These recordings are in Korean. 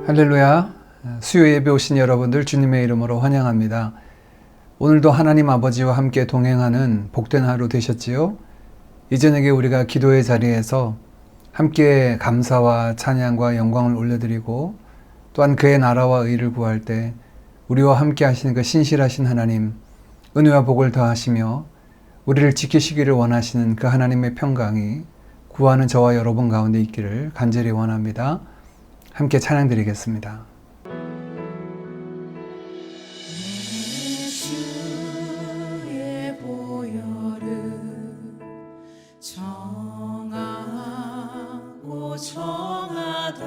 할렐루야. 수요 예배 오신 여러분들 주님의 이름으로 환영합니다. 오늘도 하나님 아버지와 함께 동행하는 복된 하루 되셨지요? 이 저녁에 우리가 기도의 자리에서 함께 감사와 찬양과 영광을 올려드리고 또한 그의 나라와 의를 구할 때 우리와 함께 하시는 그 신실하신 하나님, 은혜와 복을 더하시며 우리를 지키시기를 원하시는 그 하나님의 평강이 구하는 저와 여러분 가운데 있기를 간절히 원합니다. 함께 찬양 드리겠습니다. 주의 보혈을 정하고 정하다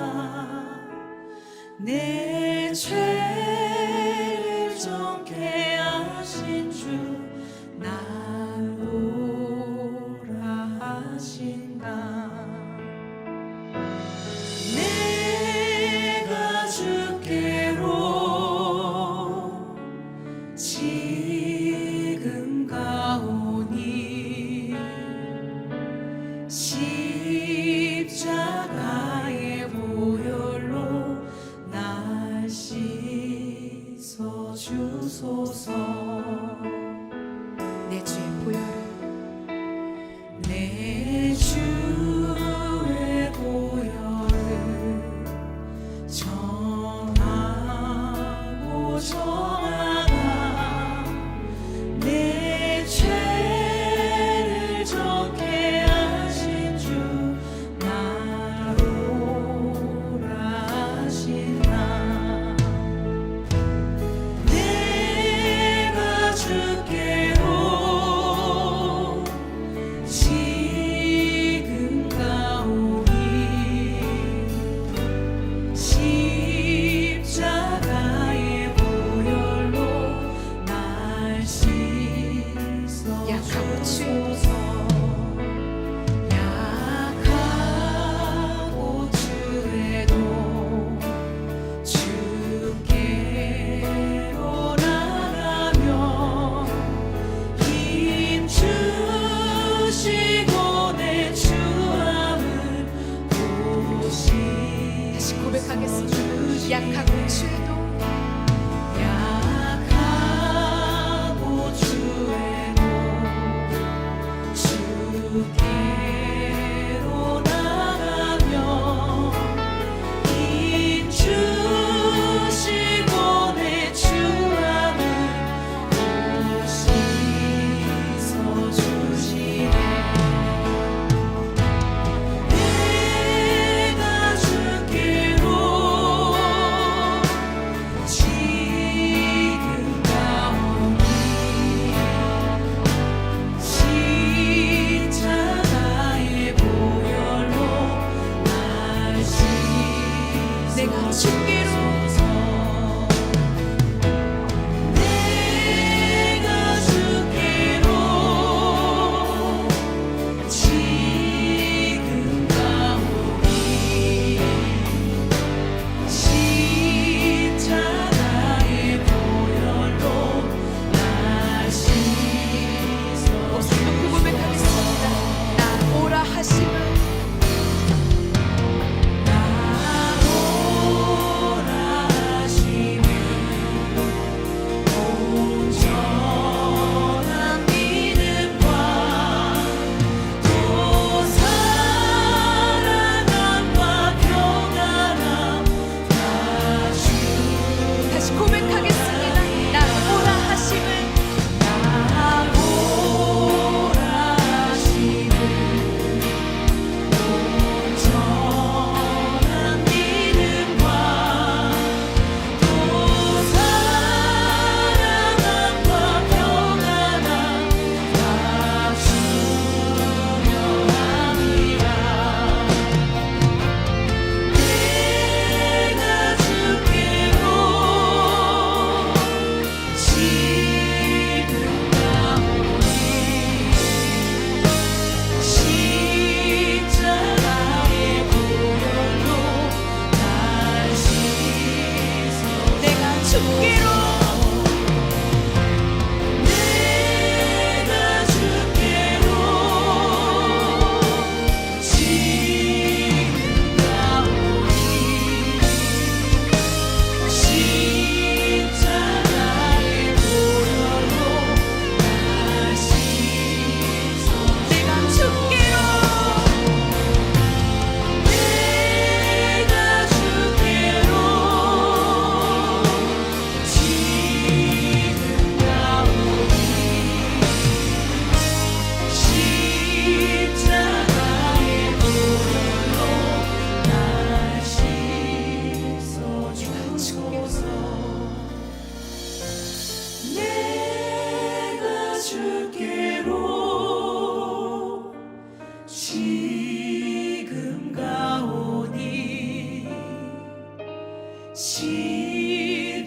내 죄를 정케 하신 주 날 오라 하신다. 내가 주께로 지금 가오니 십자가의 보혈로 날 씻어 주소서. 내 주의 보혈을 내 주의 보혈을 정하고 정하다 내 죄를 정케 하신 주 날 오라 하시나. 내가 주께로 지금 가오니 십자가의 보혈로 날 씻어 주소서. 약하고 주에도 주께로 나가며 힘 주시고 내 주함을 보시. 다시 고백하겠습니다. 약하고 죄도 약하고 주에도 주께로 나가며 힘 주시고 내 주함을 보시서 주시네. 내가 주께로 지금 가오니 십자가의 보혈로 날 씻어 내가 주께로 내가 주께로 지금 가오니 십자가의 보혈로 날 씻어 목소리 높이 고백하겠습니다. 나 오라 하심을 날 오라 하시는 온전한 믿음과 또 사랑함과 평안함 다 주. 다시 고백하겠습니다. 나 오라 하심을 날 오라 하시는 온전한 믿음과 또 사랑함과 평안함 다 주려 함이라. 내가 주께로 지금 가오니 십자가의 보혈로 날 씻어 내가 주께로 내가 주께로 지금 가오니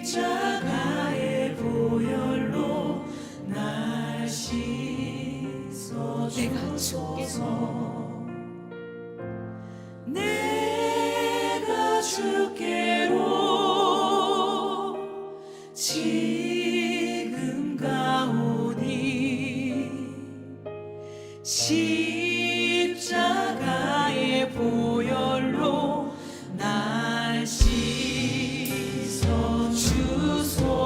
십자가의 보혈로 날 씻어 내가 주소서. 내가 주께로 지금 가오니 십자가의 보혈로 날 씻어 주소서.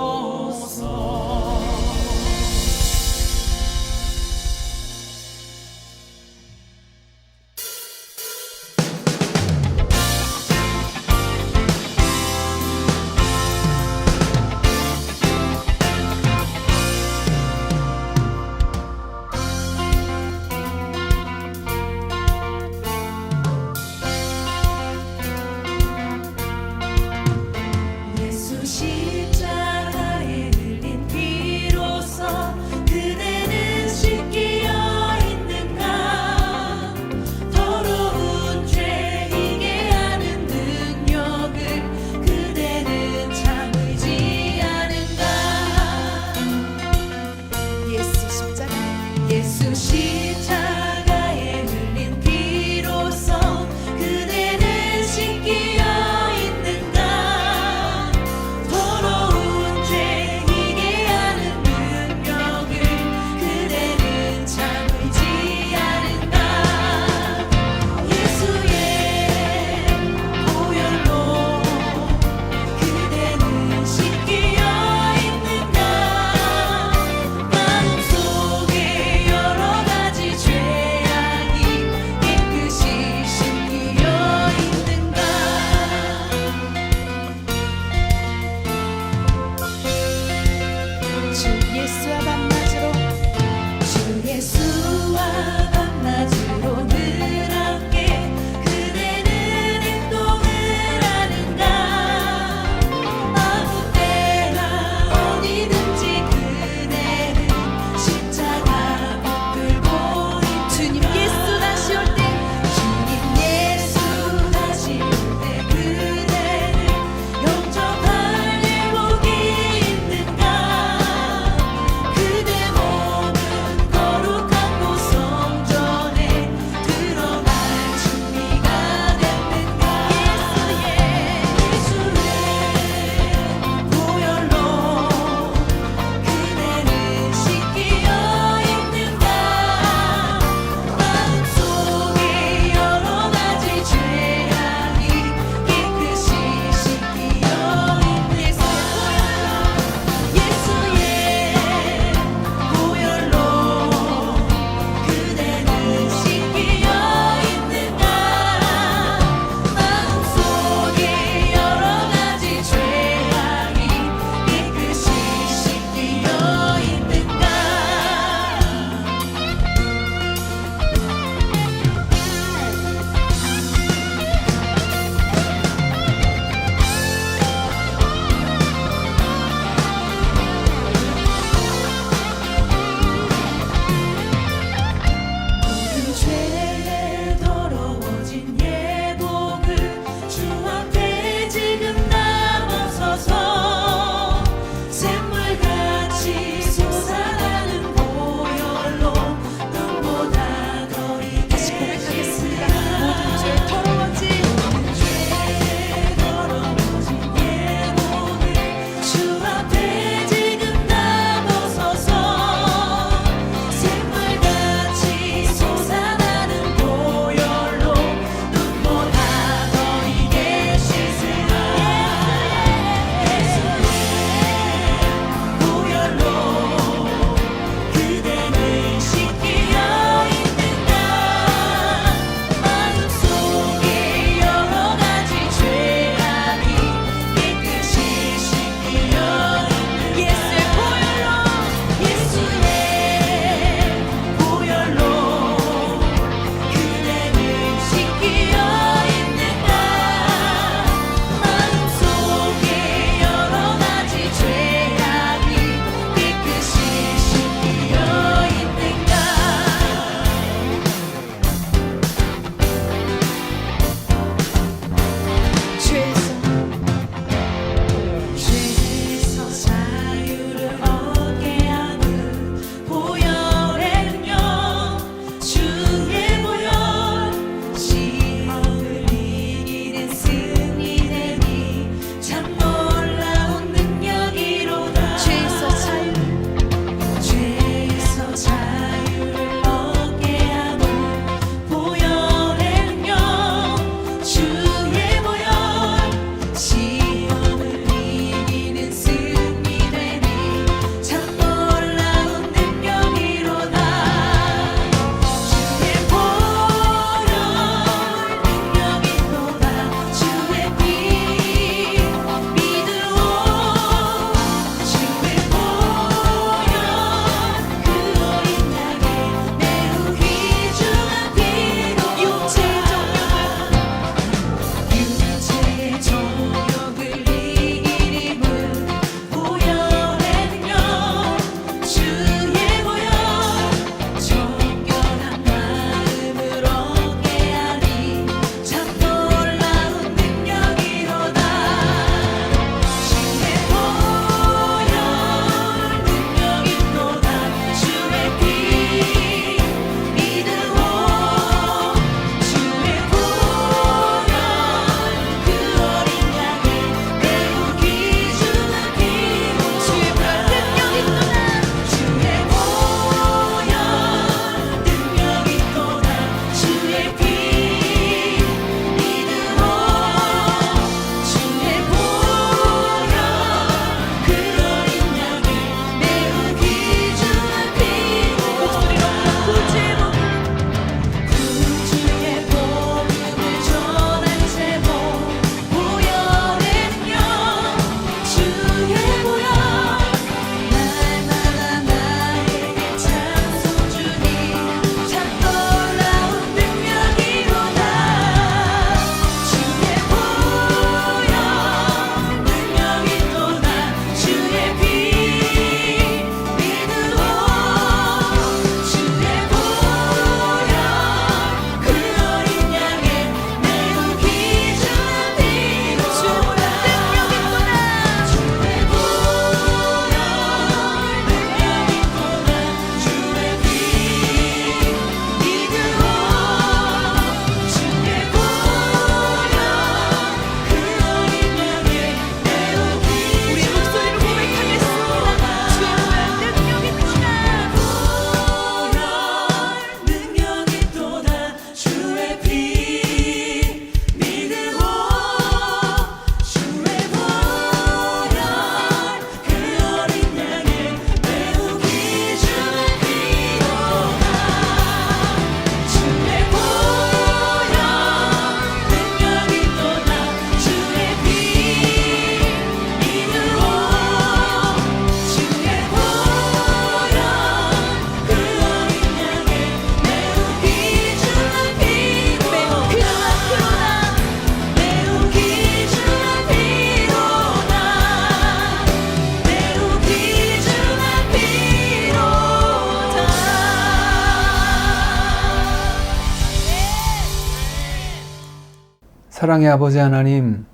사랑의 아버지 하나님,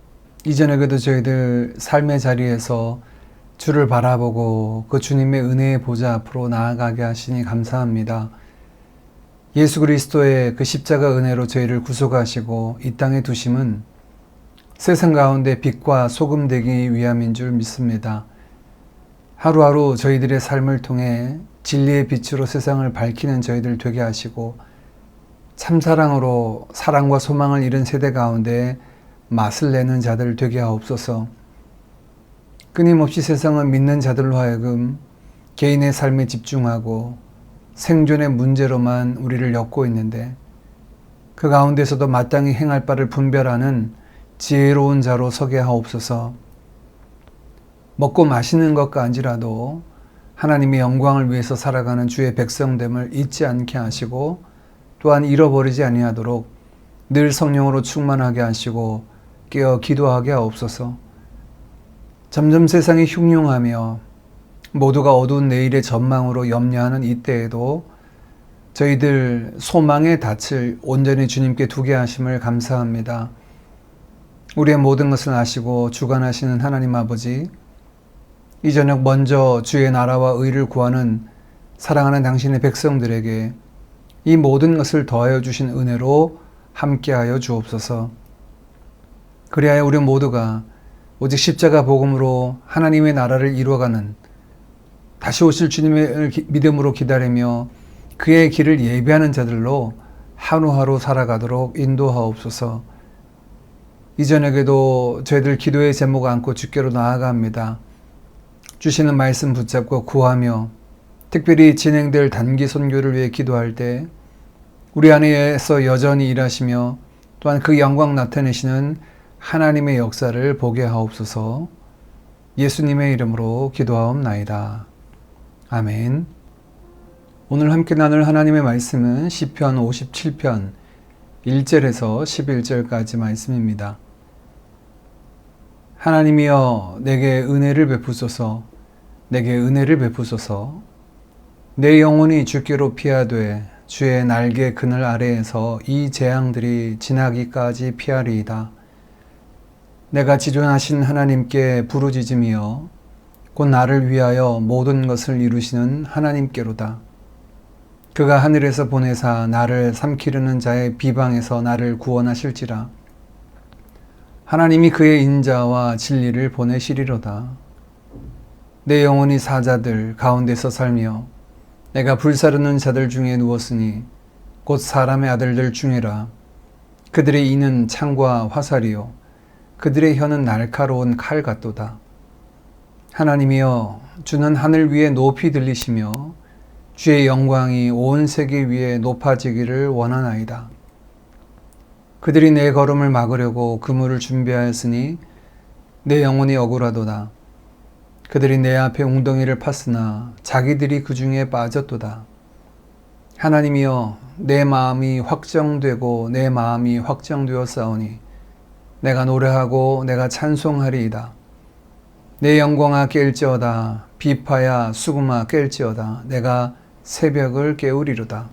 이전에도 저희들 삶의 자리에서 주를 바라보고 그 주님의 은혜의 보좌 앞으로 나아가게 하시니 감사합니다. 예수 그리스도의 그 십자가 은혜로 저희를 구속하시고 이 땅에 두심은 세상 가운데 빛과 소금 되기 위함인 줄 믿습니다. 하루하루 저희들의 삶을 통해 진리의 빛으로 세상을 밝히는 저희들 되게 하시고 참사랑으로 사랑과 소망을 잃은 세대 가운데 맛을 내는 자들 되게 하옵소서. 끊임없이 세상을 믿는 자들로 하여금 개인의 삶에 집중하고 생존의 문제로만 우리를 엮고 있는데 그 가운데서도 마땅히 행할 바를 분별하는 지혜로운 자로 서게 하옵소서. 먹고 마시는 것과 안지라도 하나님의 영광을 위해서 살아가는 주의 백성됨을 잊지 않게 하시고 또한 잃어버리지 아니하도록 늘 성령으로 충만하게 하시고 깨어 기도하게 하옵소서. 점점 세상이 흉흉하며 모두가 어두운 내일의 전망으로 염려하는 이때에도 저희들 소망의 닻을 온전히 주님께 두게 하심을 감사합니다. 우리의 모든 것을 아시고 주관하시는 하나님 아버지, 이 저녁 먼저 주의 나라와 의를 구하는 사랑하는 당신의 백성들에게 이 모든 것을 더하여 주신 은혜로 함께하여 주옵소서. 그리하여 우리 모두가 오직 십자가 복음으로 하나님의 나라를 이루어가는 다시 오실 주님을 믿음으로 기다리며 그의 길을 예배하는 자들로 하루하루 살아가도록 인도하옵소서. 이 저녁에도 저희들 기도의 제목 안고 주께로 나아갑니다. 주시는 말씀 붙잡고 구하며 특별히 진행될 단기 선교를 위해 기도할 때 우리 안에서 여전히 일하시며 또한 그 영광 나타내시는 하나님의 역사를 보게 하옵소서. 예수님의 이름으로 기도하옵나이다. 아멘. 오늘 함께 나눌 하나님의 말씀은 시편 57편 1절에서 11절까지 말씀입니다. 하나님이여 내게 은혜를 베푸소서. 내게 은혜를 베푸소서. 내 영혼이 주께로 피하되 주의 날개 그늘 아래에서 이 재앙들이 지나기까지 피하리이다. 내가 지존하신 하나님께 부르짖으며 곧 나를 위하여 모든 것을 이루시는 하나님께로다. 그가 하늘에서 보내사 나를 삼키려는 자의 비방에서 나를 구원하실지라. 하나님이 그의 인자와 진리를 보내시리로다. 내 영혼이 사자들 가운데서 살며 내가 불사르는 자들 중에 누웠으니 곧 사람의 아들들 중에라. 그들의 이는 창과 화살이요 그들의 혀는 날카로운 칼 같도다. 하나님이여 주는 하늘 위에 높이 들리시며 주의 영광이 온 세계 위에 높아지기를 원하나이다. 그들이 내 걸음을 막으려고 그물을 준비하였으니 내 영혼이 억울하도다. 그들이 내 앞에 웅덩이를 팠으나 자기들이 그 중에 빠졌도다. 하나님이여 내 마음이 확정되고 내 마음이 확정되었사오니 내가 노래하고 내가 찬송하리이다. 내 영광아 깰지어다. 비파야 수금아 깰지어다. 내가 새벽을 깨우리로다.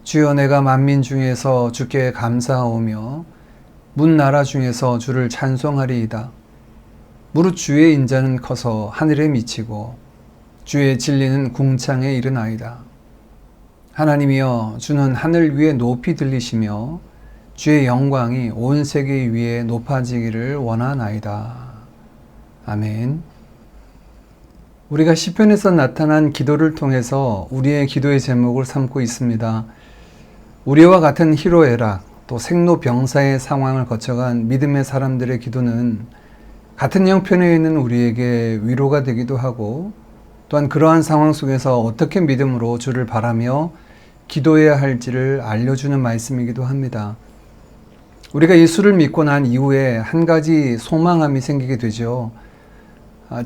주여 내가 만민 중에서 주께 감사하오며 문 나라 중에서 주를 찬송하리이다. 무릇 주의 인자는 커서 하늘에 미치고 주의 진리는 궁창에 이르나이다. 하나님이여 주는 하늘 위에 높이 들리시며 주의 영광이 온 세계 위에 높아지기를 원하나이다. 아멘. 우리가 시편에서 나타난 기도를 통해서 우리의 기도의 제목을 삼고 있습니다. 우리와 같은 희로애락 또 생로병사의 상황을 거쳐간 믿음의 사람들의 기도는 같은 형편에 있는 우리에게 위로가 되기도 하고 또한 그러한 상황 속에서 어떻게 믿음으로 주를 바라며 기도해야 할지를 알려주는 말씀이기도 합니다. 우리가 예수를 믿고 난 이후에 한 가지 소망함이 생기게 되죠.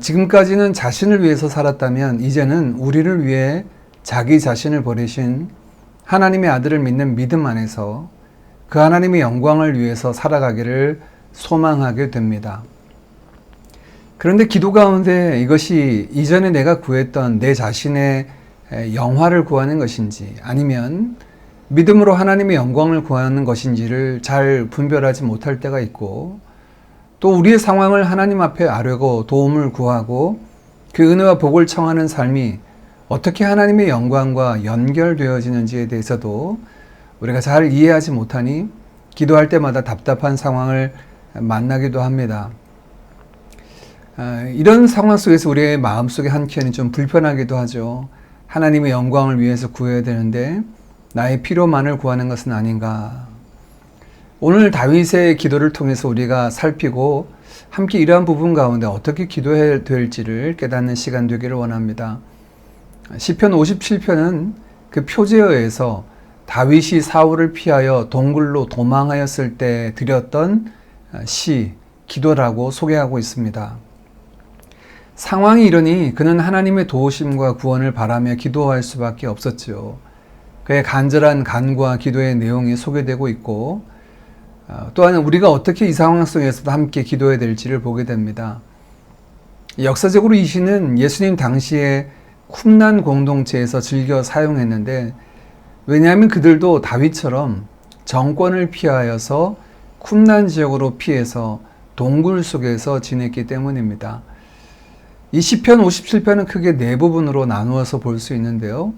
지금까지는 자신을 위해서 살았다면 이제는 우리를 위해 자기 자신을 버리신 하나님의 아들을 믿는 믿음 안에서 그 하나님의 영광을 위해서 살아가기를 소망하게 됩니다. 그런데 기도 가운데 이것이 이전에 내가 구했던 내 자신의 영화를 구하는 것인지 아니면 믿음으로 하나님의 영광을 구하는 것인지를 잘 분별하지 못할 때가 있고, 또 우리의 상황을 하나님 앞에 아뢰고 도움을 구하고 그 은혜와 복을 청하는 삶이 어떻게 하나님의 영광과 연결되어지는지에 대해서도 우리가 잘 이해하지 못하니 기도할 때마다 답답한 상황을 만나기도 합니다. 이런 상황 속에서 우리의 마음속에 한켠이 좀 불편하기도 하죠. 하나님의 영광을 위해서 구해야 되는데 나의 필요만을 구하는 것은 아닌가. 오늘 다윗의 기도를 통해서 우리가 살피고 함께 이러한 부분 가운데 어떻게 기도해야 될지를 깨닫는 시간 되기를 원합니다. 시편 57편은 그 표제어에서 다윗이 사울을 피하여 동굴로 도망하였을 때 드렸던 시, 기도라고 소개하고 있습니다. 상황이 이러니 그는 하나님의 도우심과 구원을 바라며 기도할 수밖에 없었죠. 그의 간절한 간구와 기도의 내용이 소개되고 있고, 또한 우리가 어떻게 이 상황 속에서도 함께 기도해야 될지를 보게 됩니다. 역사적으로 이 시는 예수님 당시에 쿰난 공동체에서 즐겨 사용했는데, 왜냐하면 그들도 다윗처럼 정권을 피하여서 쿰난 지역으로 피해서 동굴 속에서 지냈기 때문입니다. 이 시편 57편은 크게 네 부분으로 나누어서 볼 수 있는데요.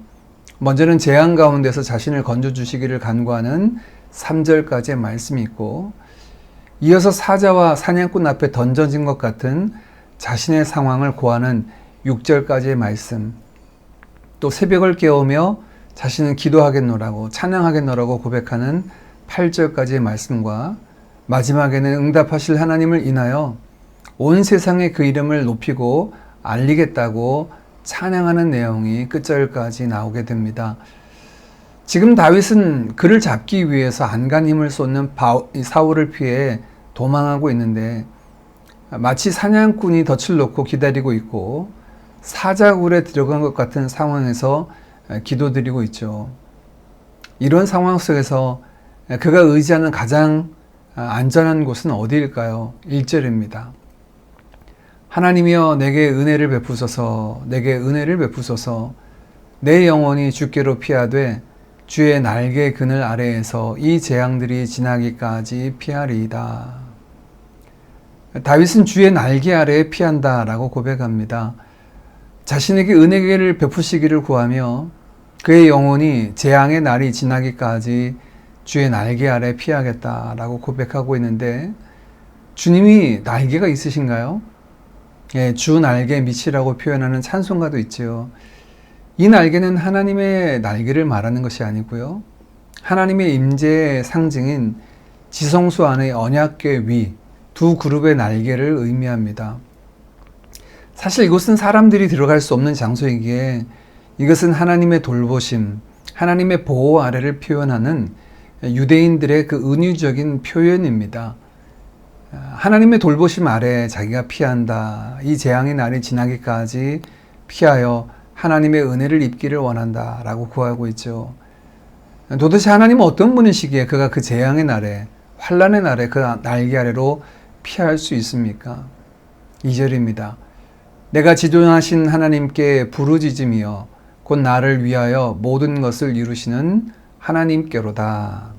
먼저는 재앙 가운데서 자신을 건져주시기를 간구하는 3절까지의 말씀이 있고, 이어서 사자와 사냥꾼 앞에 던져진 것 같은 자신의 상황을 고하는 6절까지의 말씀, 또 새벽을 깨우며 자신은 기도하겠노라고 찬양하겠노라고 고백하는 8절까지의 말씀과 마지막에는 응답하실 하나님을 인하여 온 세상에 그 이름을 높이고 알리겠다고 찬양하는 내용이 끝절까지 나오게 됩니다. 지금 다윗은 그를 잡기 위해서 안간 힘을 쏟는 사울을 피해 도망하고 있는데, 마치 사냥꾼이 덫을 놓고 기다리고 있고 사자굴에 들어간 것 같은 상황에서 기도드리고 있죠. 이런 상황 속에서 그가 의지하는 가장 안전한 곳은 어디일까요? 1절입니다. 하나님이여 내게 은혜를 베푸소서, 내게 은혜를 베푸소서. 내 영혼이 주께로 피하되 주의 날개 그늘 아래에서 이 재앙들이 지나기까지 피하리이다. 다윗은 주의 날개 아래에 피한다라고 고백합니다. 자신에게 은혜를 베푸시기를 구하며 그의 영혼이 재앙의 날이 지나기까지 주의 날개 아래 피하겠다라고 고백하고 있는데, 주님이 날개가 있으신가요? 예, 주 날개 밑이라고 표현하는 찬송가도 있지요. 이 날개는 하나님의 날개를 말하는 것이 아니고요, 하나님의 임재의 상징인 지성소 안의 언약궤 위 두 그룹의 날개를 의미합니다. 사실 이곳은 사람들이 들어갈 수 없는 장소이기에 이것은 하나님의 돌보심, 하나님의 보호 아래를 표현하는 유대인들의 그 은유적인 표현입니다. 하나님의 돌보심 아래 자기가 피한다. 이 재앙의 날이 지나기까지 피하여 하나님의 은혜를 입기를 원한다 라고 구하고 있죠. 도대체 하나님은 어떤 분이시기에 그가 그 재앙의 날에, 환난의 날에 그 날개 아래로 피할 수 있습니까? 2절입니다. 내가 지존하신 하나님께 부르짖으며 곧 나를 위하여 모든 것을 이루시는 하나님께로다.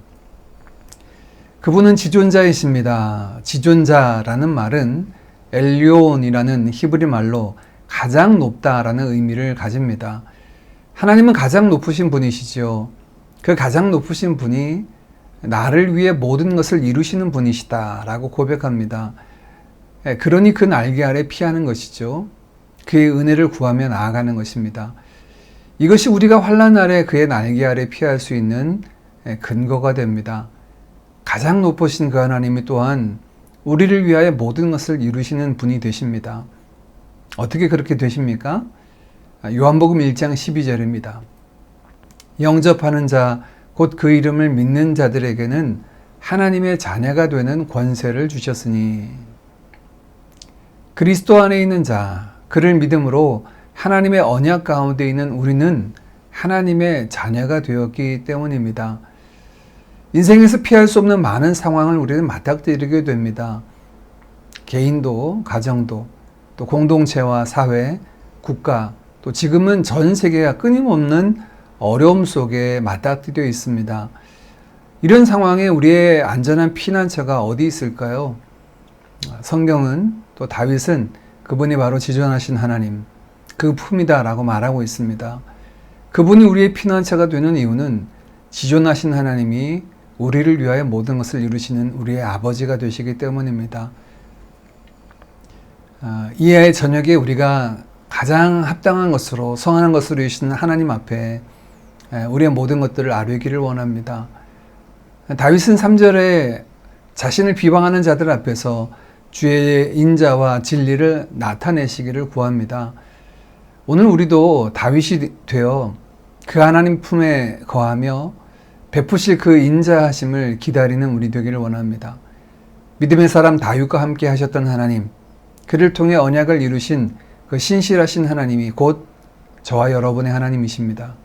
그분은 지존자이십니다. 지존자라는 말은 엘리온이라는 히브리 말로 가장 높다라는 의미를 가집니다. 하나님은 가장 높으신 분이시죠. 그 가장 높으신 분이 나를 위해 모든 것을 이루시는 분이시다라고 고백합니다. 그러니 그 날개 아래 피하는 것이죠. 그의 은혜를 구하며 나아가는 것입니다. 이것이 우리가 환난 날에 그의 날개 아래 피할 수 있는 근거가 됩니다. 가장 높으신 그 하나님이 또한 우리를 위하여 모든 것을 이루시는 분이 되십니다. 어떻게 그렇게 되십니까? 요한복음 1장 12절입니다. 영접하는 자, 곧 그 이름을 믿는 자들에게는 하나님의 자녀가 되는 권세를 주셨으니, 그리스도 안에 있는 자, 그를 믿음으로 하나님의 언약 가운데 있는 우리는 하나님의 자녀가 되었기 때문입니다. 인생에서 피할 수 없는 많은 상황을 우리는 맞닥뜨리게 됩니다. 개인도, 가정도, 또 공동체와 사회, 국가, 또 지금은 전 세계가 끊임없는 어려움 속에 맞닥뜨려 있습니다. 이런 상황에 우리의 안전한 피난처가 어디 있을까요? 성경은 또 다윗은 그분이 바로 지존하신 하나님, 그 품이다라고 말하고 있습니다. 그분이 우리의 피난처가 되는 이유는 지존하신 하나님이 우리를 위하여 모든 것을 이루시는 우리의 아버지가 되시기 때문입니다. 이해 저녁에 우리가 가장 합당한 것으로 성하는 것으로 이루시는 하나님 앞에 우리의 모든 것들을 아뢰기를 원합니다. 다윗은 3절에 자신을 비방하는 자들 앞에서 주의 인자와 진리를 나타내시기를 구합니다. 오늘 우리도 다윗이 되어 그 하나님 품에 거하며 베푸실 그 인자하심을 기다리는 우리 되기를 원합니다. 믿음의 사람 다윗과 함께 하셨던 하나님, 그를 통해 언약을 이루신 그 신실하신 하나님이 곧 저와 여러분의 하나님이십니다.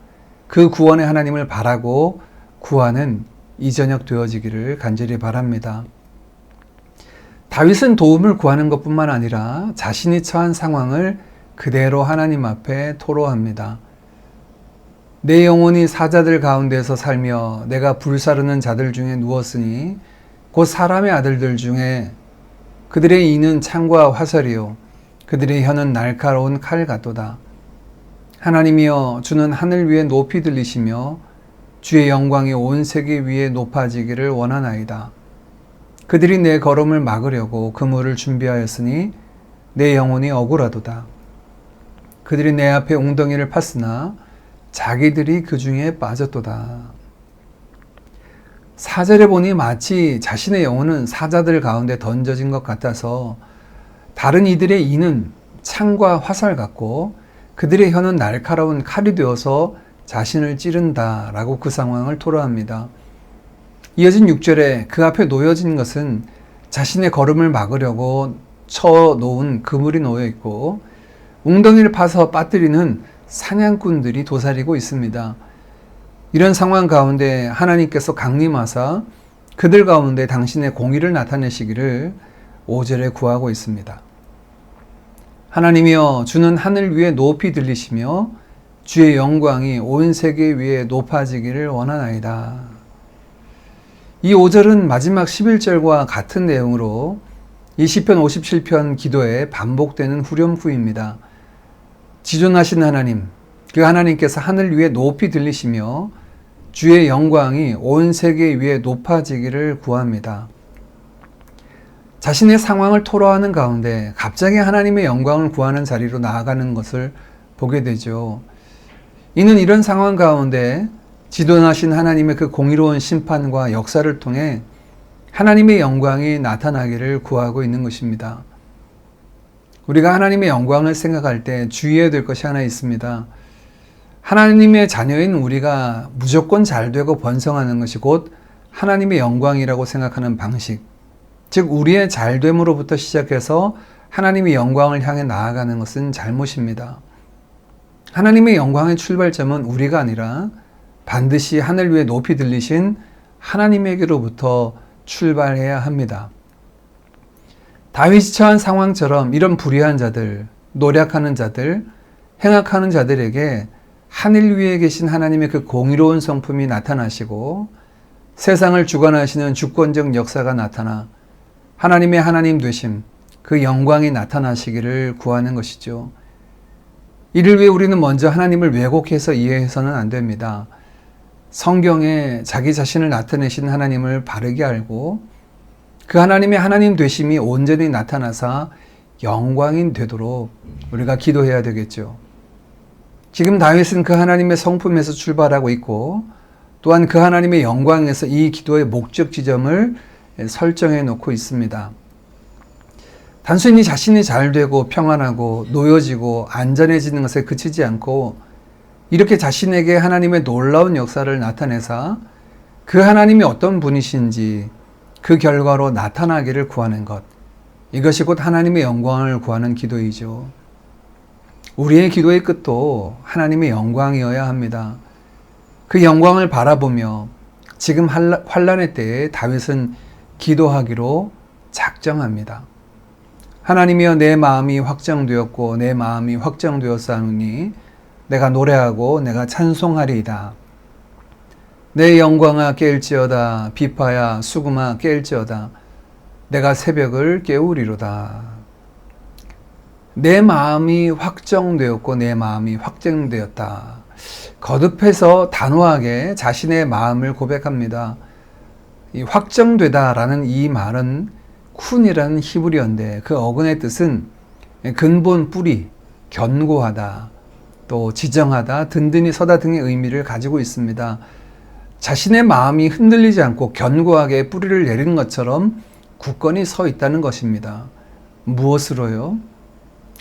그 구원의 하나님을 바라고 구하는 이 저녁 되어지기를 간절히 바랍니다. 다윗은 도움을 구하는 것뿐만 아니라 자신이 처한 상황을 그대로 하나님 앞에 토로합니다. 내 영혼이 사자들 가운데서 살며 내가 불사르는 자들 중에 누웠으니 곧 사람의 아들들 중에 그들의 이는 창과 화살이요 그들의 혀는 날카로운 칼 같도다. 하나님이여 주는 하늘 위에 높이 들리시며 주의 영광이 온 세계 위에 높아지기를 원하나이다. 그들이 내 걸음을 막으려고 그물을 준비하였으니 내 영혼이 억울하도다. 그들이 내 앞에 웅덩이를 팠으나 자기들이 그 중에 빠졌도다. 4절에 보니 마치 자신의 영혼은 사자들 가운데 던져진 것 같아서 다른 이들의 이는 창과 화살 같고 그들의 혀는 날카로운 칼이 되어서 자신을 찌른다 라고 그 상황을 토로합니다. 이어진 6절에 그 앞에 놓여진 것은 자신의 걸음을 막으려고 쳐놓은 그물이 놓여 있고 웅덩이를 파서 빠뜨리는 사냥꾼들이 도사리고 있습니다. 이런 상황 가운데 하나님께서 강림하사 그들 가운데 당신의 공의를 나타내시기를 5절에 구하고 있습니다. 하나님이여 주는 하늘 위에 높이 들리시며 주의 영광이 온 세계 위에 높아지기를 원하나이다. 이 5절은 마지막 11절과 같은 내용으로 이 시편 57편 기도에 반복되는 후렴구입니다. 지존하신 하나님, 그 하나님께서 하늘 위에 높이 들리시며 주의 영광이 온 세계 위에 높아지기를 구합니다. 자신의 상황을 토로하는 가운데 갑자기 하나님의 영광을 구하는 자리로 나아가는 것을 보게 되죠. 이는 이런 상황 가운데 지존하신 하나님의 그 공의로운 심판과 역사를 통해 하나님의 영광이 나타나기를 구하고 있는 것입니다. 우리가 하나님의 영광을 생각할 때 주의해야 될 것이 하나 있습니다. 하나님의 자녀인 우리가 무조건 잘되고 번성하는 것이 곧 하나님의 영광이라고 생각하는 방식, 즉 우리의 잘됨으로부터 시작해서 하나님의 영광을 향해 나아가는 것은 잘못입니다. 하나님의 영광의 출발점은 우리가 아니라 반드시 하늘 위에 높이 들리신 하나님에게로부터 출발해야 합니다. 다윗이 처한 상황처럼 이런 불의한 자들, 노력하는 자들, 행악하는 자들에게 하늘 위에 계신 하나님의 그 공의로운 성품이 나타나시고 세상을 주관하시는 주권적 역사가 나타나 하나님의 하나님 되심, 그 영광이 나타나시기를 구하는 것이죠. 이를 위해 우리는 먼저 하나님을 왜곡해서 이해해서는 안 됩니다. 성경에 자기 자신을 나타내신 하나님을 바르게 알고 그 하나님의 하나님 되심이 온전히 나타나사 영광인 되도록 우리가 기도해야 되겠죠. 지금 다윗은 그 하나님의 성품에서 출발하고 있고 또한 그 하나님의 영광에서 이 기도의 목적 지점을 설정해 놓고 있습니다. 단순히 자신이 잘되고 평안하고 놓여지고 안전해지는 것에 그치지 않고 이렇게 자신에게 하나님의 놀라운 역사를 나타내사 그 하나님이 어떤 분이신지 그 결과로 나타나기를 구하는 것, 이것이 곧 하나님의 영광을 구하는 기도이죠. 우리의 기도의 끝도 하나님의 영광이어야 합니다. 그 영광을 바라보며 지금 환난의 때에 다윗은 기도하기로 작정합니다. 하나님이여 내 마음이 확정되었고 내 마음이 확정되었사오니 내가 노래하고 내가 찬송하리이다. 내 영광아 깨일지어다. 비파야 수금아 깨일지어다. 내가 새벽을 깨우리로다. 내 마음이 확정되었고 내 마음이 확정되었다. 거듭해서 단호하게 자신의 마음을 고백합니다. 이 확정되다라는 이 말은 쿤이라는 히브리어인데 그 어근의 뜻은 근본 뿌리, 견고하다, 또 지정하다, 든든히 서다 등의 의미를 가지고 있습니다. 자신의 마음이 흔들리지 않고 견고하게 뿌리를 내리는 것처럼 굳건히 서 있다는 것입니다. 무엇으로요?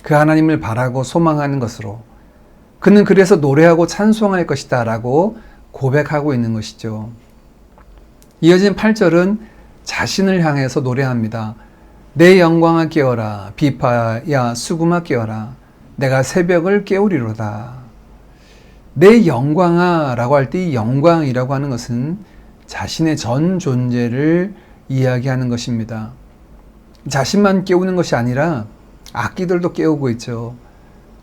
그 하나님을 바라고 소망하는 것으로. 그는 그래서 노래하고 찬송할 것이다 라고 고백하고 있는 것이죠. 이어진 8절은 자신을 향해서 노래합니다. 내 영광아 깨어라. 비파야 수금아 깨어라. 내가 새벽을 깨우리로다. 내 영광아 라고 할 때 이 영광이라고 하는 것은 자신의 전 존재를 이야기하는 것입니다. 자신만 깨우는 것이 아니라 악기들도 깨우고 있죠.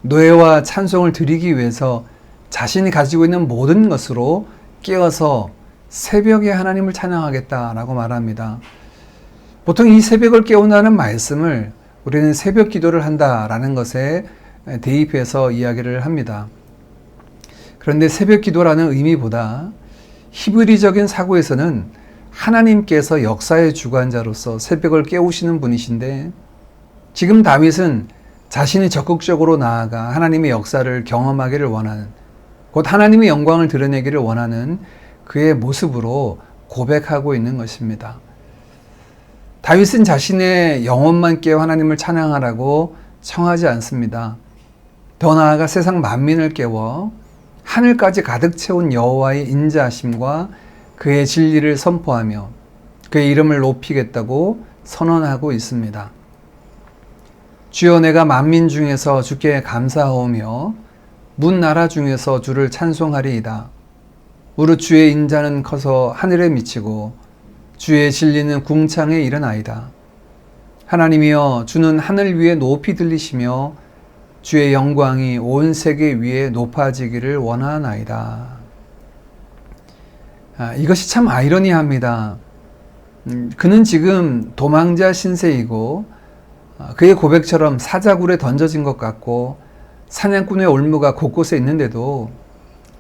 노래와 찬송을 드리기 위해서 자신이 가지고 있는 모든 것으로 깨어서 새벽에 하나님을 찬양하겠다라고 말합니다. 보통 이 새벽을 깨운다는 말씀을 우리는 새벽 기도를 한다라는 것에 대입해서 이야기를 합니다. 그런데 새벽 기도라는 의미보다 히브리적인 사고에서는 하나님께서 역사의 주관자로서 새벽을 깨우시는 분이신데 지금 다윗은 자신이 적극적으로 나아가 하나님의 역사를 경험하기를 원하는, 곧 하나님의 영광을 드러내기를 원하는 그의 모습으로 고백하고 있는 것입니다. 다윗은 자신의 영혼만 깨워 하나님을 찬양하라고 청하지 않습니다. 더 나아가 세상 만민을 깨워 하늘까지 가득 채운 여호와의 인자하심과 그의 진리를 선포하며 그의 이름을 높이겠다고 선언하고 있습니다. 주여 내가 만민 중에서 주께 감사하오며 문 나라 중에서 주를 찬송하리이다. 무릇 주의 인자는 커서 하늘에 미치고 주의 진리는 궁창에 이르나이다. 하나님이여 주는 하늘 위에 높이 들리시며 주의 영광이 온 세계 위에 높아지기를 원하나이다. 이것이 참 아이러니합니다. 그는 지금 도망자 신세이고 그의 고백처럼 사자굴에 던져진 것 같고 사냥꾼의 올무가 곳곳에 있는데도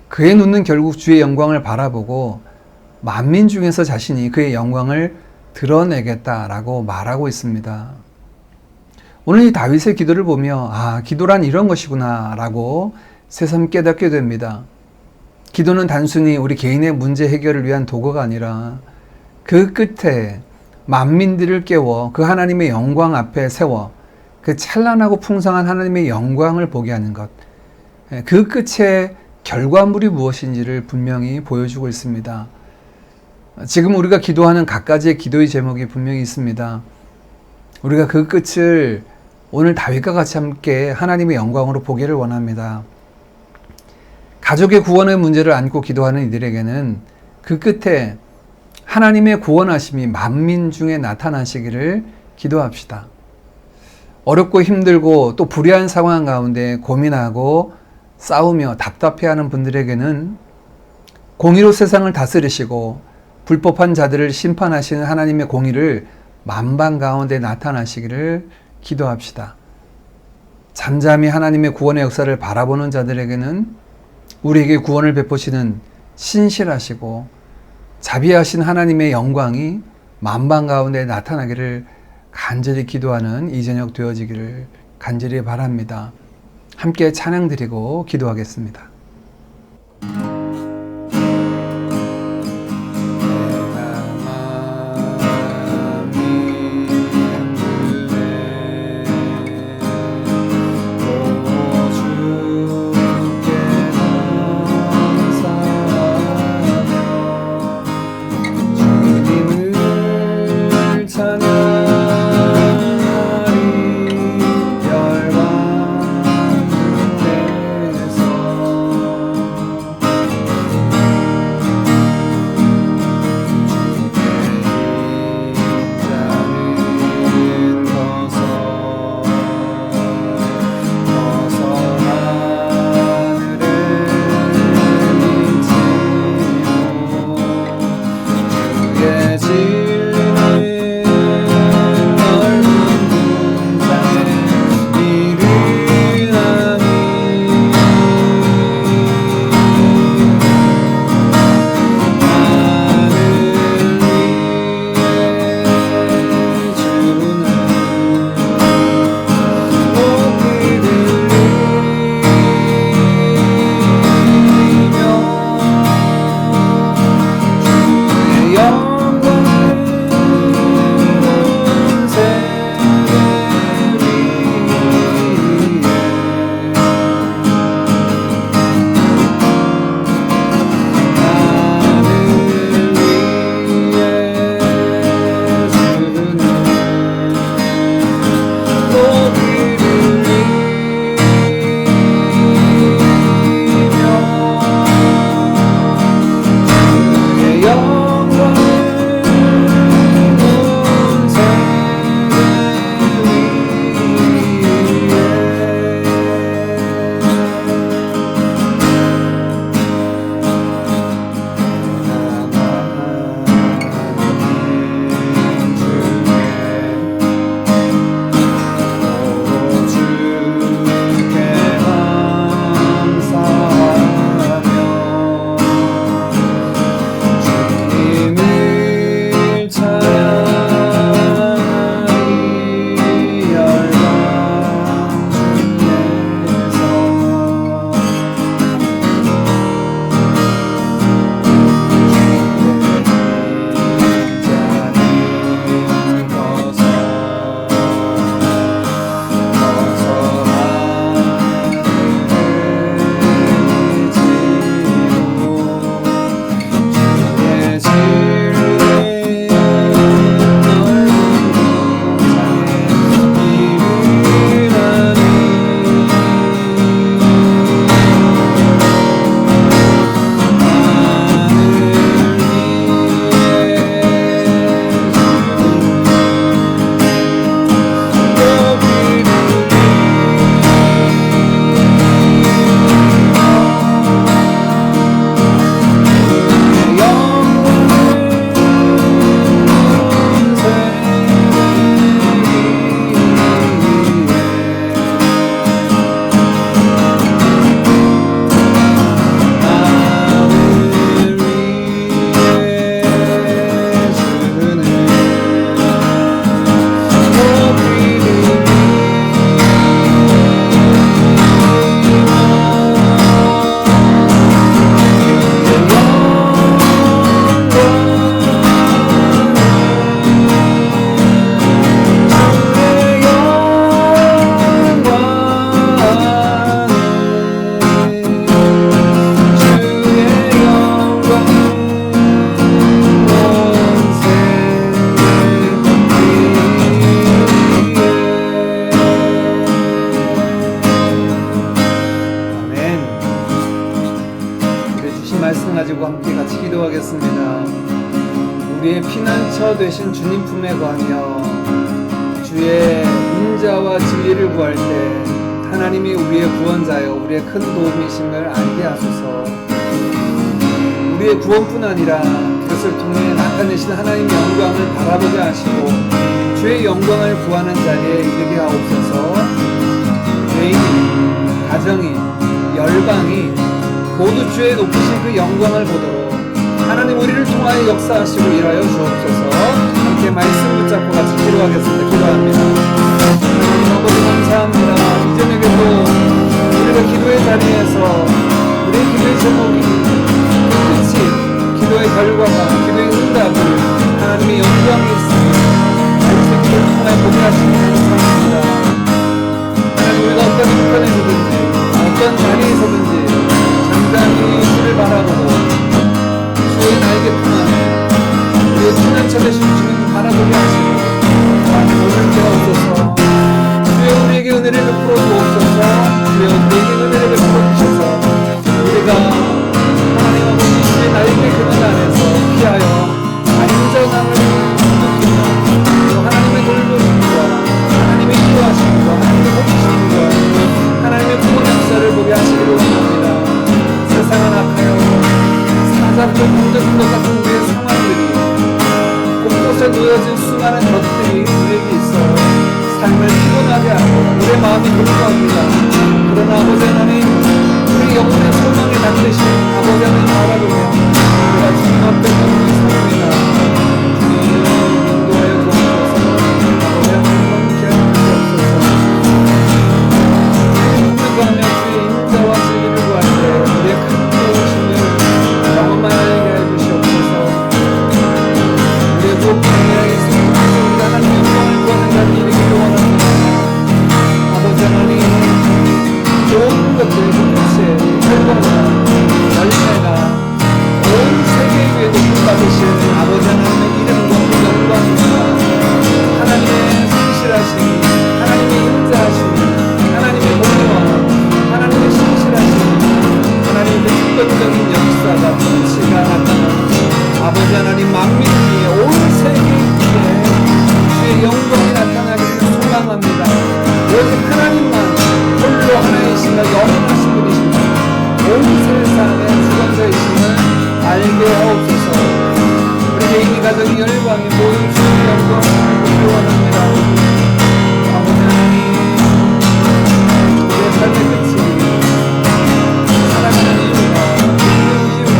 그의 눈은 결국 주의 영광을 바라보고 만민 중에서 자신이 그의 영광을 드러내겠다라고 말하고 있습니다. 오늘 이 다윗의 기도를 보며 기도란 이런 것이구나 라고 새삼 깨닫게 됩니다. 기도는 단순히 우리 개인의 문제 해결을 위한 도구가 아니라 그 끝에 만민들을 깨워 그 하나님의 영광 앞에 세워 그 찬란하고 풍성한 하나님의 영광을 보게 하는 것, 그 끝에 결과물이 무엇인지를 분명히 보여주고 있습니다. 지금 우리가 기도하는 갖가지의 기도의 제목이 분명히 있습니다. 우리가 그 끝을 오늘 다윗과 같이 함께 하나님의 영광으로 보기를 원합니다. 가족의 구원의 문제를 안고 기도하는 이들에게는 그 끝에 하나님의 구원하심이 만민 중에 나타나시기를 기도합시다. 어렵고 힘들고 또 불의한 상황 가운데 고민하고 싸우며 답답해하는 분들에게는 공의로 세상을 다스리시고 불법한 자들을 심판하시는 하나님의 공의를 만방 가운데 나타나시기를 기도합시다. 잠잠히 하나님의 구원의 역사를 바라보는 자들에게는 우리에게 구원을 베푸시는 신실하시고 자비하신 하나님의 영광이 만방 가운데 나타나기를 간절히 기도하는 이 저녁 되어지기를 간절히 바랍니다. 함께 찬양 드리고 기도하겠습니다. 우리의 피난처 되신 주님 품에 거하며 주의 인자와 진리를 구할 때 하나님이 우리의 구원자여 우리의 큰 도움이심을 알게 하소서. 우리의 구원뿐 아니라 그것을 통해 나타내신 하나님의 영광을 바라보게 하시고 주의 영광을 구하는 자리에 이르게 하옵소서. 죄인이, 가정이, 열방이 모두 주의 높으신 그 영광을 보도록 하나님 우리를 통하여 역사하시고 일하여 주옵소서. 함께 말씀 붙잡고 같이 기도하겠습니다. 기도합니다. 하나님 아버지 감사합니다. 이전에게도 우리가 기도의 자리에서 우리의 기도의 제목이 끝이 기도의 결과가 기도의 응답이 하나님의 영광이 있습니다. 말씀 기도를 통하여 보게 하시니 감사합니다. 하나님 우리가 어떤 형편에 서든지 어떤 자리에 서든지 잠잠히 주를 바라보고 주의 날개 품안에 우리의 피난처 되신 주님 바라보게 하시고 하나님 오늘 되옵소서. 주여 우리에게 은혜를 베풀어 주옵소서. 주여 우리에게 은혜를 베풀어 주셔서 우리가 하나님 아버지 주의 날개 그늘 안에서 피하여 안전함을 느끼며 또 하나님의 돌보심과 하나님의 인도하심과 하나님의 복주심과 하나님의 구원 역사를 보게 하시기를 원합니다. 세상은 악하여 사자적 공적인 것 같은 우리의 상황들이 곳곳에 놓여진 수많은 것들이 우리에게 있어 삶을 피곤하게 하고 우리의 마음이 공고합니다. 그러나 아버지 하나님 우리 영혼의 소망에 닿으신 아버지 하나님 바라보며 우리가 주님 앞에 서는 삶이나 주님 인도하여 주옵소서. 아버지 하나님 함께하여 주옵소서. 주의 품에 구하며 주의 인자와 진리를 구할 때 우리의 큰 도우심을 경험하게 해주시옵소서. 우리의 무엇보다 우리가 하나님의 영광을 구하는 자를 이루기를 원합니다. 아버지 하나님 좋은 것들 끝에 결과가 열매가 온 세계 위에 높임 받으신 아버지 하나님의 이름과 그 영광입니다. 하나님의 성실하심, 하나님의 인자하심, 하나님의 공의와 하나님의 신실하심, 하나님의 그 특권적인 역사가 통치가 나타나 아버지 하나님 만민 위에 온 세계 위에 주의 영광이 나타나기를 소망합니다. 오직 하나님만 홀로 하나이시며 영원하신 분이십니다. 온 세상의 주권자이심을 알게 하옵소서. 우리 개인이 가정이 열방이 모든 주의 영광을 보기 원합니다. 아버지 하나님 우리의 삶의 끝이 사랑하는 이유가 믿는 이유가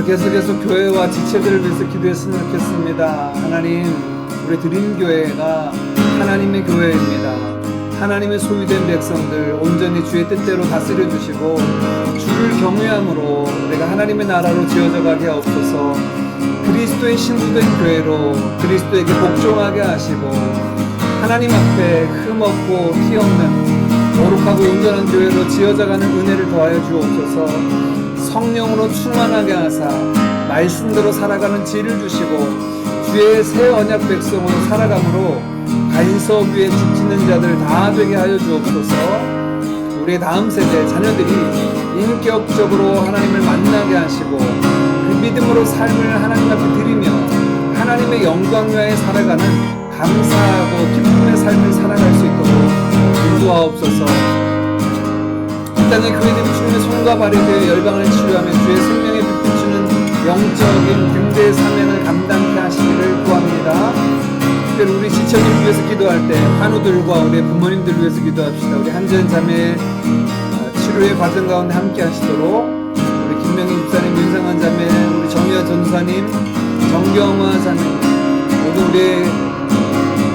계속해서 교회와 지체들을 위해서 기도했으면 좋겠습니다. 하나님, 우리 드림교회가 하나님의 교회입니다. 하나님의 소유된 백성들 온전히 주의 뜻대로 다스려 주시고 주를 경외함으로 우리가 하나님의 나라로 지어져 가게 하옵소서. 그리스도의 신부된 교회로 그리스도에게 복종하게 하시고 하나님 앞에 흠없고 티없는 거룩하고 온전한 교회로 지어져가는 은혜를 더하여 주옵소서. 성령으로 충만하게 하사 말씀대로 살아가는 지혜를 주시고 주의 새 언약 백성으로 살아감으로 반석 위에 죽지는 자들 다 되게 하여 주옵소서. 우리의 다음 세대 자녀들이 인격적으로 하나님을 만나게 하시고 그 믿음으로 삶을 하나님 앞에 드리며 하나님의 영광 위하여 살아가는 감사하고 기쁨의 삶을 살아갈 수 있도록 인도하옵소서. 이 땅의 교회들이 주님의 손과 발이 되어 열방을 치유하며 주의 생명에 빛 비추는 영적인 등대의 사명을 감당케 하시기를 구합니다. 특별히 우리 지체들 위해서 기도할 때 환우들과 우리 부모님들 위해서 기도합시다. 우리 한전 자매 치료의 과정 가운데 함께 하시도록 우리 김명희 집사님, 윤상환 자매, 우리 정유아 전사님, 정경화 자매, 모두 우리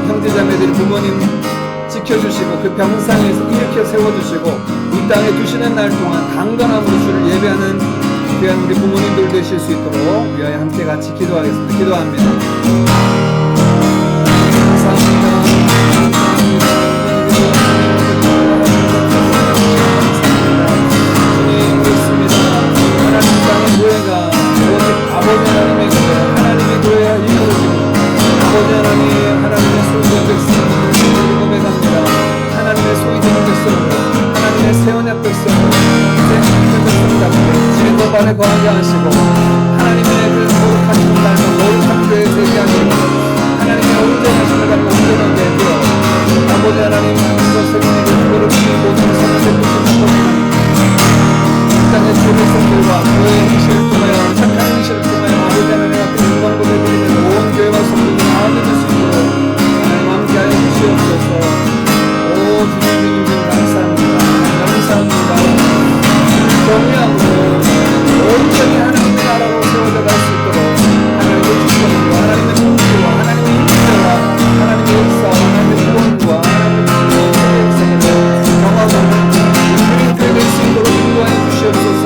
형제 자매들이 부모님 지켜주시고 그 병상에서 일으켜 세워주시고 이 땅에 두시는 날 동안 강건함으로 주를 예배하는 귀한 우리 부모님들 되실 수 있도록 위하여 함께 같이 기도하겠습니다. 기도합니다. 감사합니다. 주님 그렇습니다. 하나님 땅의 교회가 오직 아버지 하나님의 교회, 하나님의 교회가 이루어지고 아버지 하나님, 하나님의 소유된 백성을 고백합니다. 하나님의 소유된 백성으로, 하나님의 새 언약 백성으로, 새 백성답게 진도 발에 거하게 하시고 하나님의 그 거룩하신 날과 거룩한 교회에 되게 하시고 하나님의 온전하심을 갖고 온전하게 되어 아버지 하나님 하나님과 세상의 거룩히 모든 선을 베푸신 이 땅의 조백성들과 교회의 행실을 통하여 착한 행실을 통하여 아버지 하나님 앞에 영광 고백드리는 온 교회와 성도들 마음에 들 수 있도록 하나님 함께하여 주시옵소서. 오 주님 감사합니다. 감사합니다. 정리함으로 온전히 하나님의 나라로 세워져 갈 수 있도록 하나님의 주권과 하나님의 통치와 하나님의 인재와 하나님의 역사와 하나님의 구원과 하나님의 역사를 경험하는 우리 교회 될 수 있도록 인도하여 주시옵소서.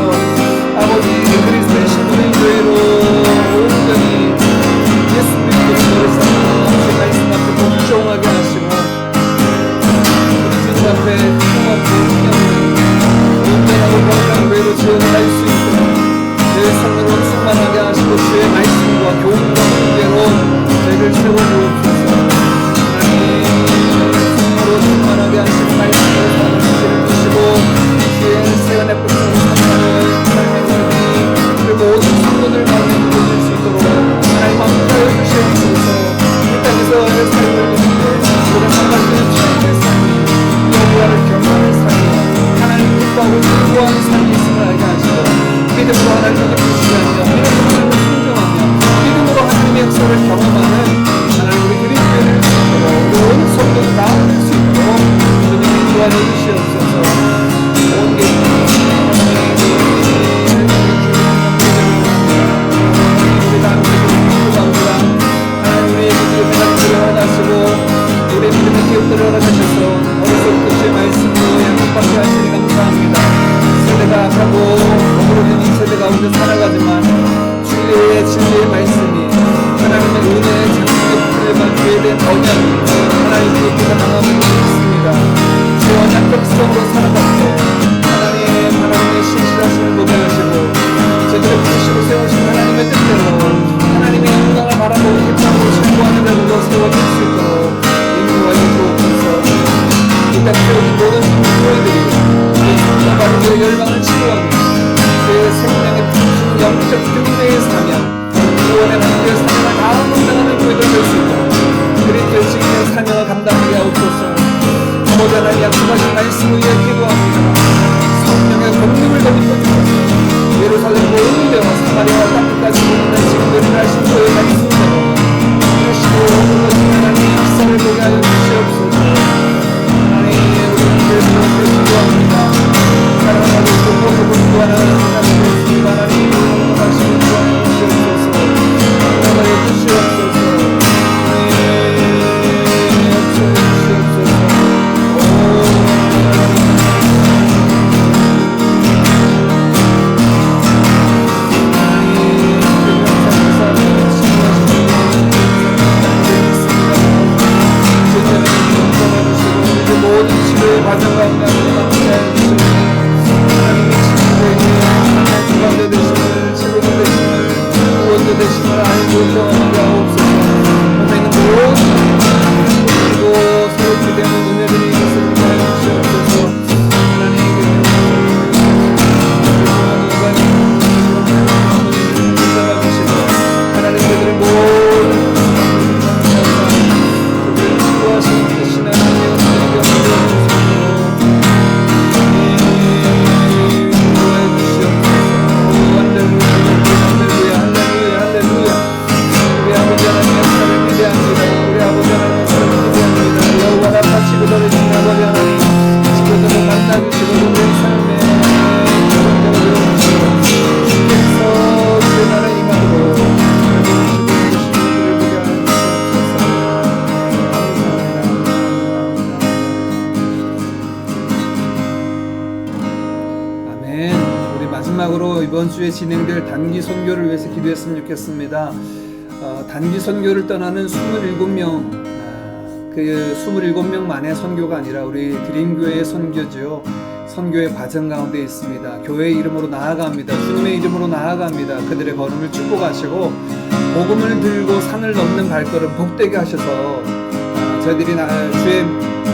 아버지 그리스도의 신부의 교회로 온전히 예수 그리스도의 노래 삼아 제 말씀 앞에 복종하게 하시고 우리 주님 앞에 통합고 온전하고 거룩한 교회로 지어갈 수 있도록 제 성으로 충만하게 하시고 주의 말씀과 교훈과 훈계로 저희를 세워주옵소서. 하나님 성으로 충만하게 하시고 말씀으로 사는 지혜를 주시고 주의 세간의 백성을 살아가는 삶의 삶이 그리고 모든 성도들 가운데 이루어질 수 있도록 하나님 함께하여 주시옵소서. 이 땅에서 내 삶을 위해 우리가 살아가는 주님의 삶이 여호와를 경외하는 삶이 하나님 기뻐하고 즐거워하는 삶이 있음을 알게 하시고 믿음으로 하나님께 부시하며 믿음으로 하나님을 순종하며 믿음으로 하나님의 역사를 경험하는 하나님 우리 이번 주에 진행될 단기 선교를 위해서 기도했으면 좋겠습니다. 단기 선교를 떠나는 27명, 그 27명만의 선교가 아니라 우리 드림교회의 선교죠. 선교의 과정 가운데 있습니다. 교회의 이름으로 나아갑니다. 주님의 이름으로 나아갑니다. 그들의 걸음을 축복하시고 복음을 들고 산을 넘는 발걸음 복되게 하셔서 저희들이 주의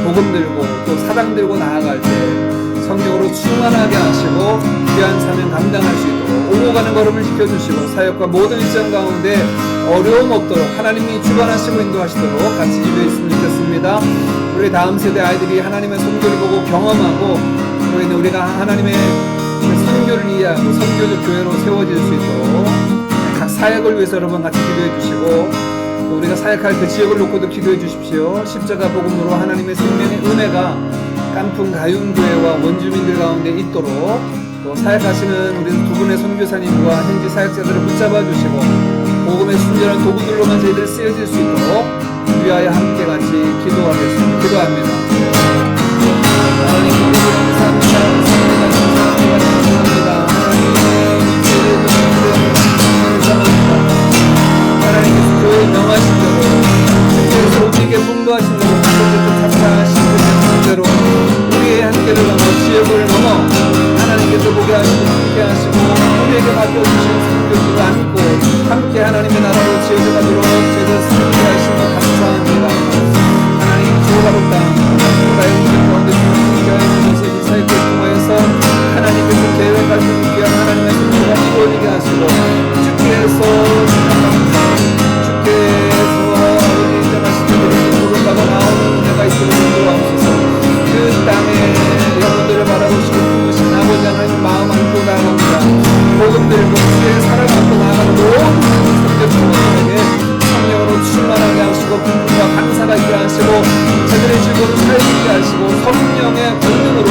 복음 들고 또 사랑 들고 나아갈 때 성령으로 충만하게 하시고 귀한 사명 감당할 수 있도록 오고 가는 걸음을 지켜주시고 사역과 모든 일정 가운데 어려움 없도록 하나님이 주관하시고 인도하시도록 같이 기도했으면 좋겠습니다. 우리 다음 세대 아이들이 하나님의 선교를 보고 경험하고 그로 인해 우리가 하나님의 선교를 이해하고 선교적 교회로 세워질 수 있도록 각 사역을 위해서 여러분 같이 기도해 주시고 또 우리가 사역할 그 지역을 놓고도 기도해 주십시오. 십자가 복음으로 하나님의 생명의 은혜가 깐풍 가윤교회와 원주민들 가운데 있도록 또 사역하시는 우리 두 분의 선교사님과 현지 사역자들을 붙잡아 주시고 복음의 순전한 도구들로만 저희들 쓰여질 수 있도록 위하여 함께 같이 기도하겠습니다. 기도합니다. 하나님 감사합니다. 하나님께서 교회 명하신 대로 특별히 우리에게 풍부하신 대로 감사하신 대로 우리의 한계를 넘어 지역을 넘어 하나님께서 보게 하시고 함께 하시고 우리에게 맡겨주신 성교들을 안고 함께 하나님의 나라로 지역을 가도록 저희들 함께 하시며 감사합니다. 하나님 주어가롭다 나의 우리 가운데 주님께 하시면서 이 사역을 통하여서 하나님께서 계획하신 귀한 하나님의 성교가 이루어지게 하시고 주께서 아버지 인정하신 분들이 부름받아 나오는 은혜가 있도록 인도하옵소서. 그 땅에 여러분들을 바라보시고 부르신 아버지 하나님 마음 안고 나아갑니다. 복음 들고 주의 사랑 안고 나아가는 모든 성교 청년들에게 성령으로 충만하게 하시고 분부와 감사가 있게 하시고 저들의 즐거움을 살게 하시고 성령의 권능으로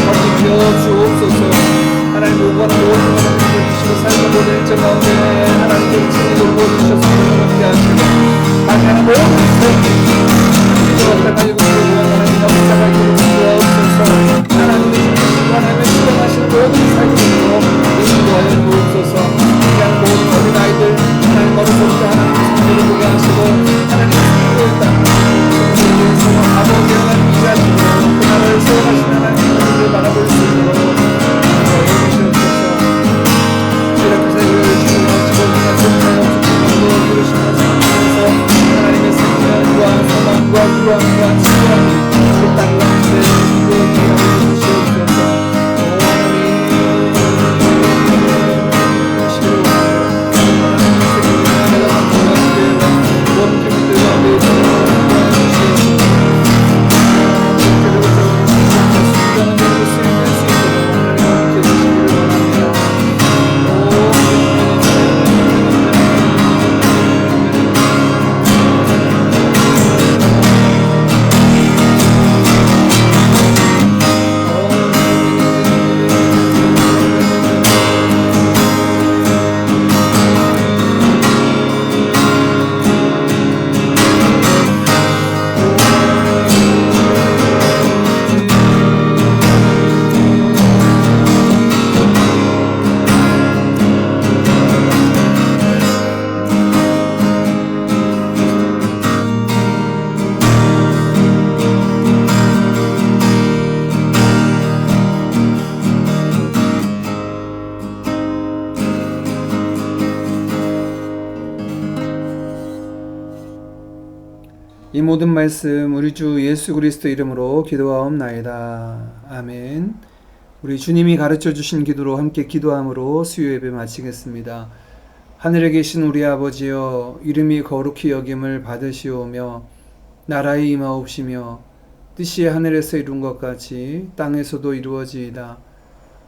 버티켜 주옵소서. 하나님 오고하는 모든 것을 주시고 살고 모든 일정 가운데 하나님의 진리로 보여주셔서 그렇게 하시고 하나님 모든 것을 가지고 하나님 감사가 있도록 주옵소서. 하나님의 신으시고 하나님의 수행하시는 모든 삶으로 인도하여 주옵소서. 그냥 모든 어린아이들 하나님 어려서부터 하나님의 성도를 보게 하시고 하나님의 성도의 땅 성도의 아버지 하나님 일하시고 그 나라를 세워가신 하나님의 성도를 바라볼 수 있도록 하나님의 생명과 소망과 구원과 치유함이 그 땅 가운데 이루어지게 하여 주시옵소서. 이 모든 말씀 우리 주 예수 그리스도 이름으로 기도하옵나이다. 아멘. 우리 주님이 가르쳐 주신 기도로 함께 기도함으로 수요 예배 마치겠습니다. 하늘에 계신 우리 아버지여, 이름이 거룩히 여김을 받으시오며 나라의 임하옵시며 뜻이 하늘에서 이룬 것 같이 땅에서도 이루어지이다.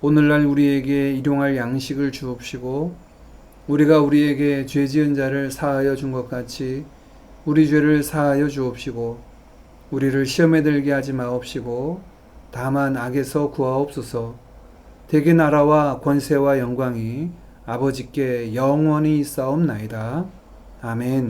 오늘날 우리에게 일용할 양식을 주옵시고 우리가 우리에게 죄 지은 자를 사하여 준 것 같이 우리 죄를 사하여 주옵시고 우리를 시험에 들게 하지 마옵시고 다만 악에서 구하옵소서. 대개 나라와 권세와 영광이 아버지께 영원히 있사옵나이다. 아멘.